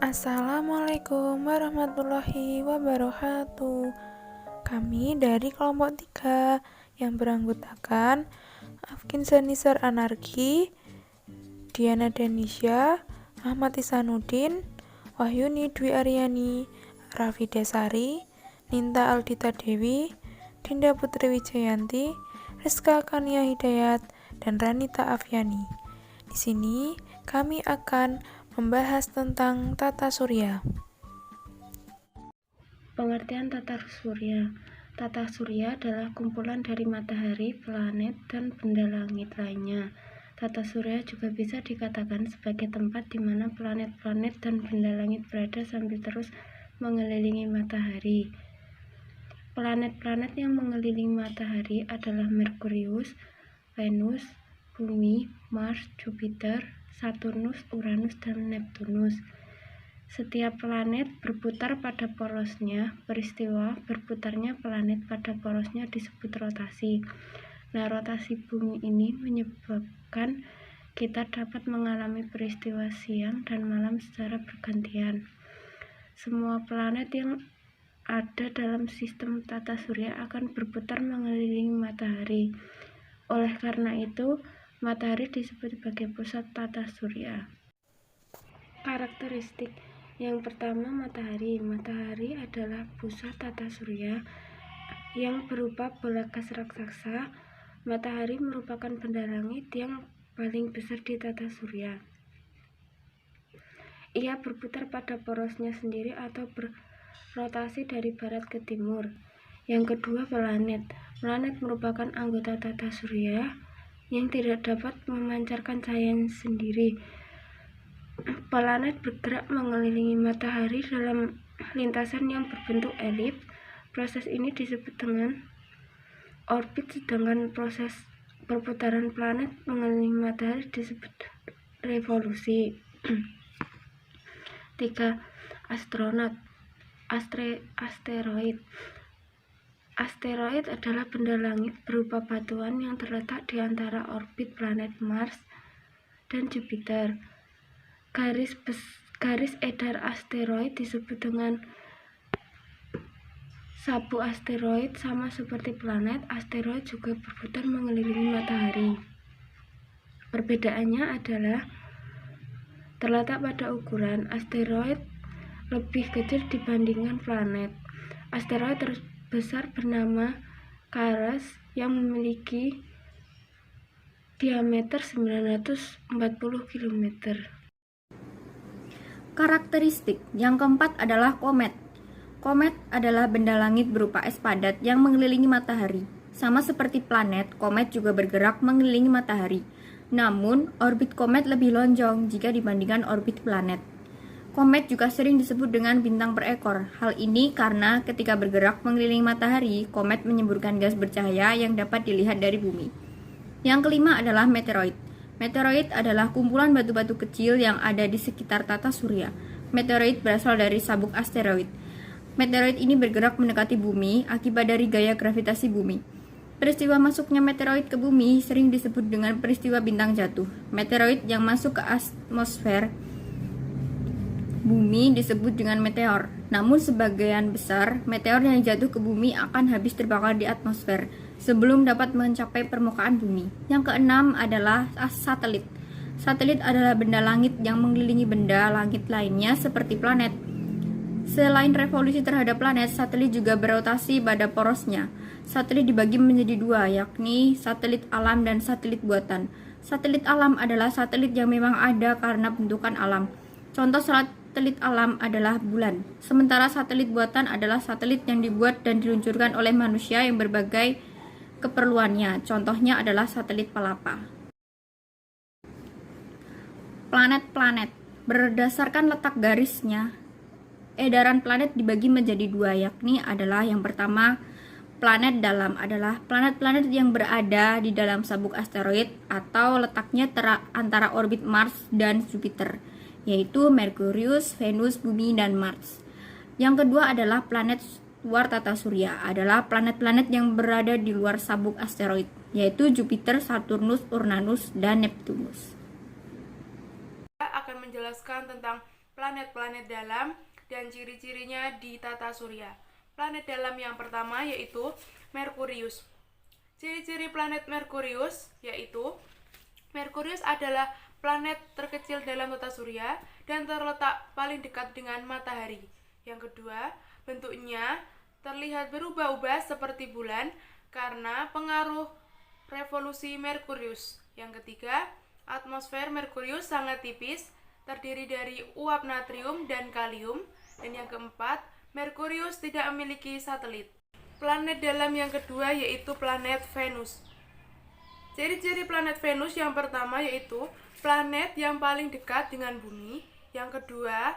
Assalamualaikum warahmatullahi wabarakatuh. Kami dari kelompok 3 yang beranggotakan Afkin Zanisar Anarki, Diana Denisha, Ahmad Isanuddin, Wahyuni Dwi Aryani, Raffi Desari, Ninta Aldita Dewi, Dinda Putri Wijayanti, Rizka Kania Hidayat, dan Ranita Afiani. Di sini kami akan membahas tentang tata surya. Pengertian tata surya. Tata surya adalah kumpulan dari matahari, planet, dan benda langit lainnya. Tata surya juga bisa dikatakan sebagai tempat di mana planet-planet dan benda langit berada sambil terus mengelilingi matahari. Planet-planet yang mengelilingi matahari adalah Merkurius, Venus, Bumi, Mars, Jupiter, Saturnus, Uranus, dan Neptunus. Setiap planet berputar pada porosnya. Peristiwa berputarnya planet pada porosnya disebut rotasi. Nah, rotasi bumi ini menyebabkan kita dapat mengalami peristiwa siang dan malam secara bergantian. Semua planet yang ada dalam sistem tata surya akan berputar mengelilingi matahari. Oleh karena itu, matahari disebut sebagai pusat tata surya. Karakteristik yang pertama, matahari. Matahari adalah pusat tata surya yang berupa bola gas raksasa. Matahari merupakan benda langit yang paling besar di tata surya. Ia berputar pada porosnya sendiri atau berrotasi dari barat ke timur. Yang kedua, planet. Planet merupakan anggota tata surya yang tidak dapat memancarkan cahaya sendiri. Planet bergerak mengelilingi matahari dalam lintasan yang berbentuk elips. Proses ini disebut dengan orbit, sedangkan proses perputaran planet mengelilingi matahari disebut revolusi. 3. Asteroid. Asteroid adalah benda langit berupa batuan yang terletak di antara orbit planet Mars dan Jupiter. Garis edar asteroid disebut dengan sabu asteroid. Sama seperti planet, asteroid juga berputar mengelilingi matahari. Perbedaannya adalah terletak pada ukuran. Asteroid lebih kecil dibandingkan planet. Asteroid terbesar bernama Ceres yang memiliki diameter 940 km. Karakteristik yang keempat adalah komet. Komet adalah benda langit berupa es padat yang mengelilingi matahari. Sama seperti planet, komet juga bergerak mengelilingi matahari. Namun, orbit komet lebih lonjong jika dibandingkan orbit planet. Komet juga sering disebut dengan bintang berekor. Hal ini karena ketika bergerak mengelilingi matahari, komet menyemburkan gas bercahaya yang dapat dilihat dari bumi. Yang kelima adalah meteoroid. Meteoroid adalah kumpulan batu-batu kecil yang ada di sekitar tata surya. Meteoroid berasal dari sabuk asteroid. Meteoroid ini bergerak mendekati bumi akibat dari gaya gravitasi bumi. Peristiwa masuknya meteoroid ke bumi sering disebut dengan peristiwa bintang jatuh. Meteoroid yang masuk ke atmosfer bumi disebut dengan meteor. Namun sebagian besar meteor yang jatuh ke bumi akan habis terbakar di atmosfer sebelum dapat mencapai permukaan bumi. Yang keenam adalah satelit. Satelit adalah benda langit yang mengelilingi benda langit lainnya seperti planet. Selain revolusi terhadap planet, satelit juga berotasi pada porosnya. Satelit dibagi menjadi dua, yakni satelit alam dan satelit buatan. Satelit alam adalah satelit yang memang ada karena bentukan alam. Contoh satelit alam adalah bulan. Sementara satelit buatan adalah satelit yang dibuat dan diluncurkan oleh manusia yang berbagai keperluannya. Contohnya adalah satelit Palapa. Planet-planet. Berdasarkan letak garisnya, edaran planet dibagi menjadi dua, yakni adalah yang pertama, planet dalam adalah planet-planet yang berada di dalam sabuk asteroid atau letaknya antara orbit Mars dan Jupiter, yaitu Merkurius, Venus, Bumi, dan Mars. Yang kedua adalah planet luar tata surya, adalah planet-planet yang berada di luar sabuk asteroid, yaitu Jupiter, Saturnus, Uranus, dan Neptunus. Kita akan menjelaskan tentang planet-planet dalam dan ciri-cirinya di tata surya. Planet dalam yang pertama yaitu Merkurius. Ciri-ciri planet Merkurius yaitu Merkurius adalah planet terkecil dalam tata surya dan terletak paling dekat dengan matahari. Yang kedua, bentuknya terlihat berubah-ubah seperti bulan karena pengaruh revolusi Merkurius. Yang ketiga, atmosfer Merkurius sangat tipis, terdiri dari uap natrium dan kalium. Dan yang keempat, Merkurius tidak memiliki satelit. Planet dalam yang kedua yaitu planet Venus. Ciri-ciri planet Venus yang pertama yaitu planet yang paling dekat dengan bumi. Yang kedua,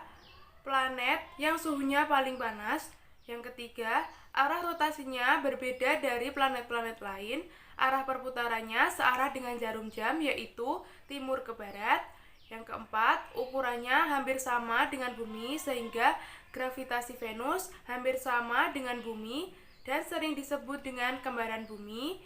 planet yang suhunya paling panas. Yang ketiga, arah rotasinya berbeda dari planet-planet lain. Arah perputarannya searah dengan jarum jam yaitu timur ke barat. Yang keempat, ukurannya hampir sama dengan bumi sehingga gravitasi Venus hampir sama dengan bumi dan sering disebut dengan kembaran bumi.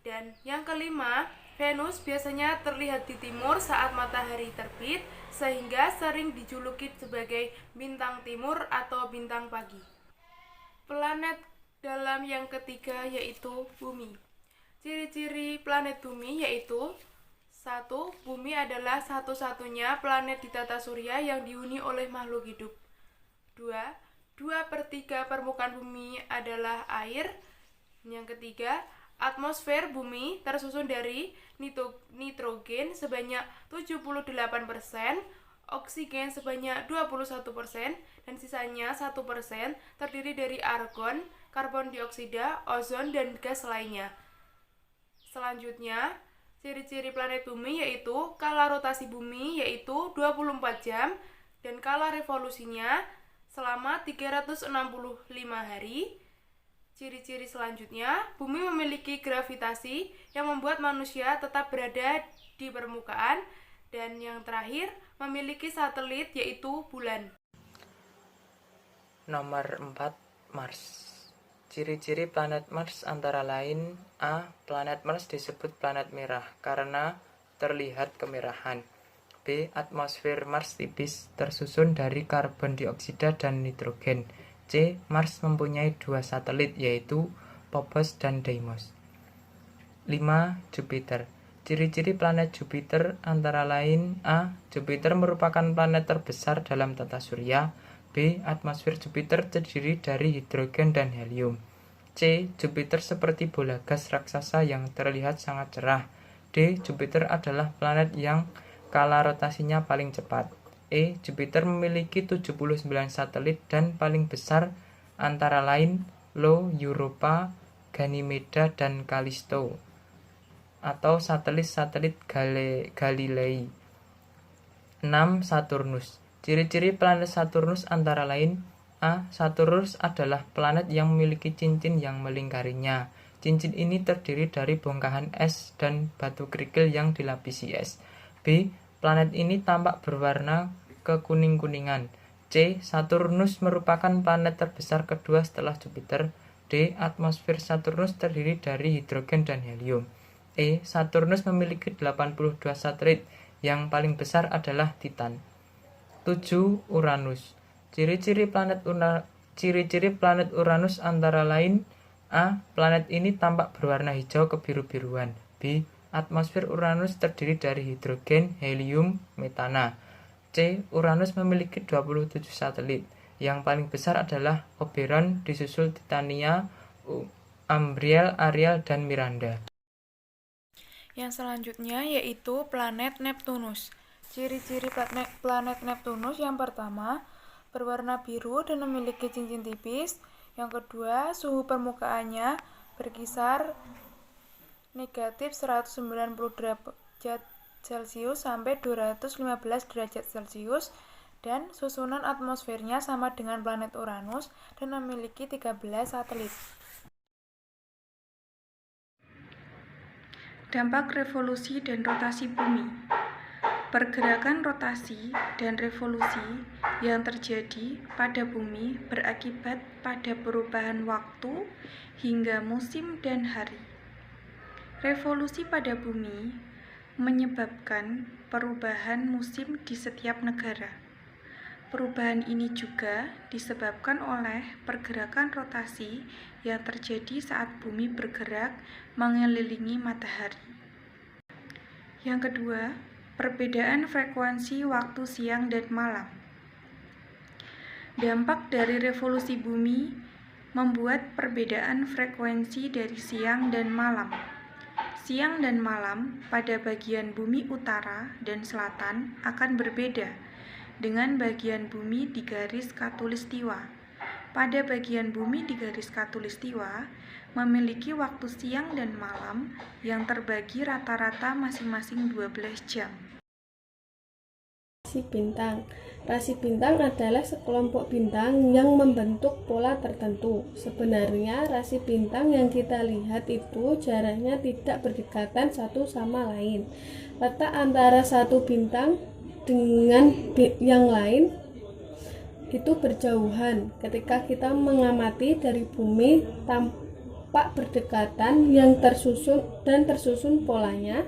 Dan yang kelima, Venus biasanya terlihat di timur saat matahari terbit sehingga sering dijuluki sebagai bintang timur atau bintang pagi. Planet dalam yang ketiga yaitu bumi. Ciri-ciri planet bumi yaitu 1. Bumi adalah satu-satunya planet di tata surya yang dihuni oleh makhluk hidup. 2. 2/3 permukaan bumi adalah air. Yang ketiga, atmosfer bumi tersusun dari nitrogen sebanyak 78%, oksigen sebanyak 21%, dan sisanya 1% terdiri dari argon, karbon dioksida, ozon, dan gas lainnya. Selanjutnya, ciri-ciri planet bumi yaitu kala rotasi bumi yaitu 24 jam dan kala revolusinya selama 365 hari. Ciri-ciri selanjutnya, bumi memiliki gravitasi yang membuat manusia tetap berada di permukaan. Dan yang terakhir, memiliki satelit yaitu bulan. Nomor 4. Mars. Ciri-ciri planet Mars antara lain: A. Planet Mars disebut planet merah karena terlihat kemerahan. B. Atmosfer Mars tipis, tersusun dari karbon dioksida dan nitrogen. C. Mars mempunyai 2 satelit yaitu Phobos dan Deimos. 5. Jupiter. Ciri-ciri planet Jupiter antara lain: A. Jupiter merupakan planet terbesar dalam tata surya. B. Atmosfer Jupiter terdiri dari hidrogen dan helium. C. Jupiter seperti bola gas raksasa yang terlihat sangat cerah. D. Jupiter adalah planet yang kala rotasinya paling cepat. E. Jupiter memiliki 79 satelit dan paling besar antara lain Io, Europa, Ganymede, dan Callisto atau satelit-satelit Galilei. 6. Saturnus. Ciri-ciri planet Saturnus antara lain: A. Saturnus adalah planet yang memiliki cincin yang melingkarinya. Cincin ini terdiri dari bongkahan es dan batu kerikil yang dilapisi es. B. Planet ini tampak berwarna kekuning-kuningan. C. Saturnus merupakan planet terbesar kedua setelah Jupiter. D. Atmosfer Saturnus terdiri dari hidrogen dan helium. E. Saturnus memiliki 82 satelit. Yang paling besar adalah Titan. 7. Uranus. Ciri-ciri planet Uranus antara lain: A. Planet ini tampak berwarna hijau kebiru-biruan. B. Atmosfer Uranus terdiri dari hidrogen, helium, metana. C. Uranus memiliki 27 satelit. Yang paling besar adalah Oberon, disusul Titania, Umbriel, Ariel, dan Miranda. Yang selanjutnya yaitu planet Neptunus. Ciri-ciri planet Neptunus yang pertama, berwarna biru dan memiliki cincin tipis. Yang kedua, suhu permukaannya berkisar negatif 190 derajat Celcius sampai 215 derajat Celcius, dan susunan atmosfernya sama dengan planet Uranus dan memiliki 13 satelit. Dampak revolusi dan rotasi bumi. Pergerakan rotasi dan revolusi yang terjadi pada bumi berakibat pada perubahan waktu hingga musim dan hari. Revolusi pada bumi menyebabkan perubahan musim di setiap negara. Perubahan ini juga disebabkan oleh pergerakan rotasi yang terjadi saat bumi bergerak mengelilingi matahari. Yang kedua, perbedaan frekuensi waktu siang dan malam. Dampak dari revolusi bumi membuat perbedaan frekuensi dari siang dan malam. Siang dan malam pada bagian bumi utara dan selatan akan berbeda dengan bagian bumi di garis khatulistiwa. Pada bagian bumi di garis khatulistiwa memiliki waktu siang dan malam yang terbagi rata-rata masing-masing 12 jam. Rasi bintang. Rasi bintang adalah sekelompok bintang yang membentuk pola tertentu. Sebenarnya rasi bintang yang kita lihat itu jaraknya tidak berdekatan satu sama lain. Letak antara satu bintang dengan yang lain itu berjauhan. Ketika kita mengamati dari bumi, tampak berdekatan yang tersusun polanya.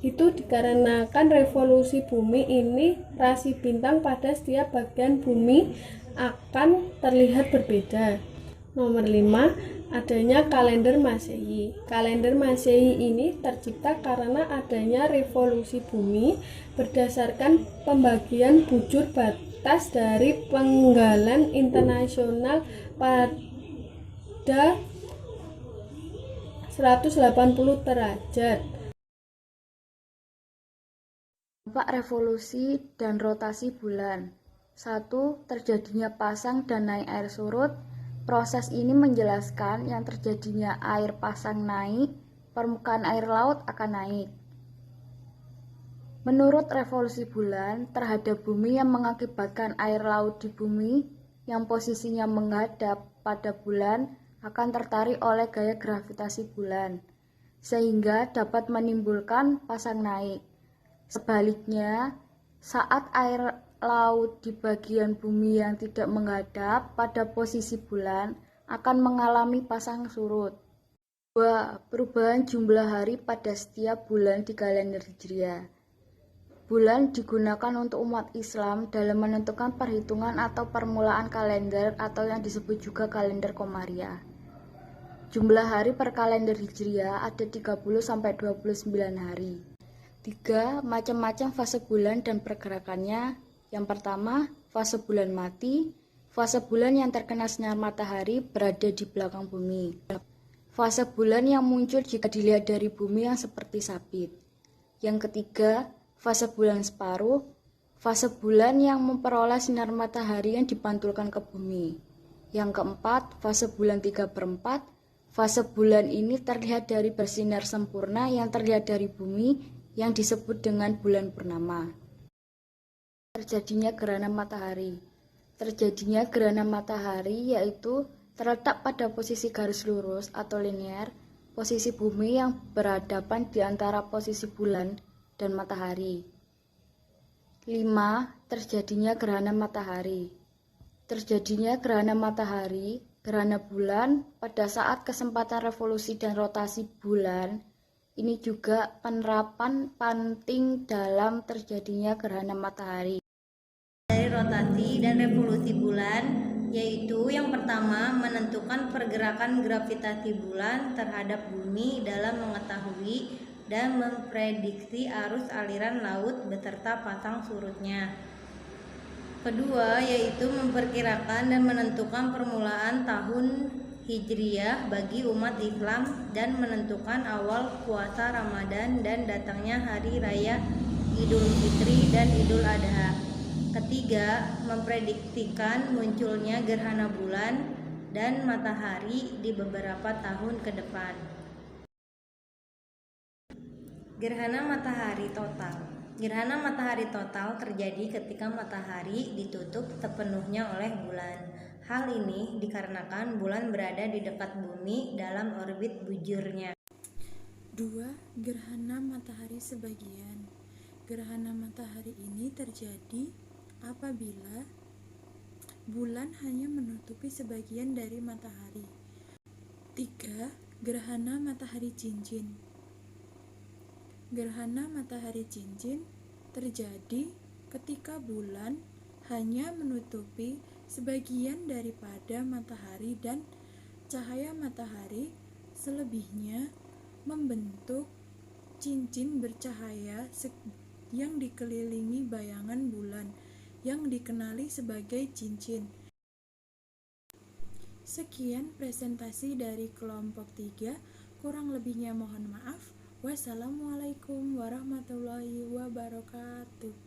Itu dikarenakan revolusi bumi ini, rasi bintang pada setiap bagian bumi akan terlihat berbeda. Nomor 5, adanya kalender Masehi. Kalender Masehi ini tercipta karena adanya revolusi bumi berdasarkan pembagian bujur batas dari penggalan internasional pada 180 derajat. Dampak revolusi dan rotasi bulan. 1. Terjadinya pasang dan naik air surut. Proses ini menjelaskan yang terjadinya air pasang naik, permukaan air laut akan naik. Menurut revolusi bulan terhadap bumi yang mengakibatkan air laut di bumi yang posisinya menghadap pada bulan akan tertarik oleh gaya gravitasi bulan, sehingga dapat menimbulkan pasang naik. Sebaliknya, saat air laut di bagian bumi yang tidak menghadap pada posisi bulan akan mengalami pasang surut. 2. Perubahan jumlah hari pada setiap bulan di kalender Hijriah. Bulan digunakan untuk umat Islam dalam menentukan perhitungan atau permulaan kalender atau yang disebut juga kalender Komariah. Jumlah hari per kalender Hijriah ada 30-29 hari. 3. Macam-macam fase bulan dan pergerakannya. Yang pertama, fase bulan mati. Fase bulan yang terkena sinar matahari berada di belakang bumi. Fase bulan yang muncul jika dilihat dari bumi yang seperti sabit. Yang ketiga, fase bulan separuh. Fase bulan yang memperoleh sinar matahari yang dipantulkan ke bumi. Yang keempat, fase bulan 3/4. Fase bulan ini terlihat dari bersinar sempurna yang terlihat dari bumi yang disebut dengan bulan purnama. Terjadinya gerhana matahari. Terjadinya gerhana matahari yaitu terletak pada posisi garis lurus atau linear, posisi bumi yang berhadapan di antara posisi bulan dan matahari. 5. Terjadinya gerhana matahari. Terjadinya gerhana matahari, gerhana bulan pada saat kesempatan revolusi dan rotasi bulan. Ini juga penerapan penting dalam terjadinya gerhana matahari. Dari rotasi dan revolusi bulan, yaitu yang pertama menentukan pergerakan gravitasi bulan terhadap bumi dalam mengetahui dan memprediksi arus aliran laut beserta pasang surutnya. Kedua, yaitu memperkirakan dan menentukan permulaan tahun Hijriah bagi umat Islam dan menentukan awal puasa Ramadan dan datangnya hari raya Idul Fitri dan Idul Adha. Ketiga, memprediksikan munculnya gerhana bulan dan matahari di beberapa tahun ke depan. Gerhana matahari total. Gerhana matahari total terjadi ketika matahari ditutup sepenuhnya oleh bulan. Hal ini dikarenakan bulan berada di dekat bumi dalam orbit bujurnya. 2. Gerhana matahari sebagian. Gerhana matahari ini terjadi apabila bulan hanya menutupi sebagian dari matahari. 3. Gerhana matahari cincin. Gerhana matahari cincin terjadi ketika bulan hanya menutupi sebagian daripada matahari dan cahaya matahari, selebihnya membentuk cincin bercahaya yang dikelilingi bayangan bulan yang dikenali sebagai cincin. Sekian presentasi dari kelompok 3, kurang lebihnya mohon maaf. Wassalamualaikum warahmatullahi wabarakatuh.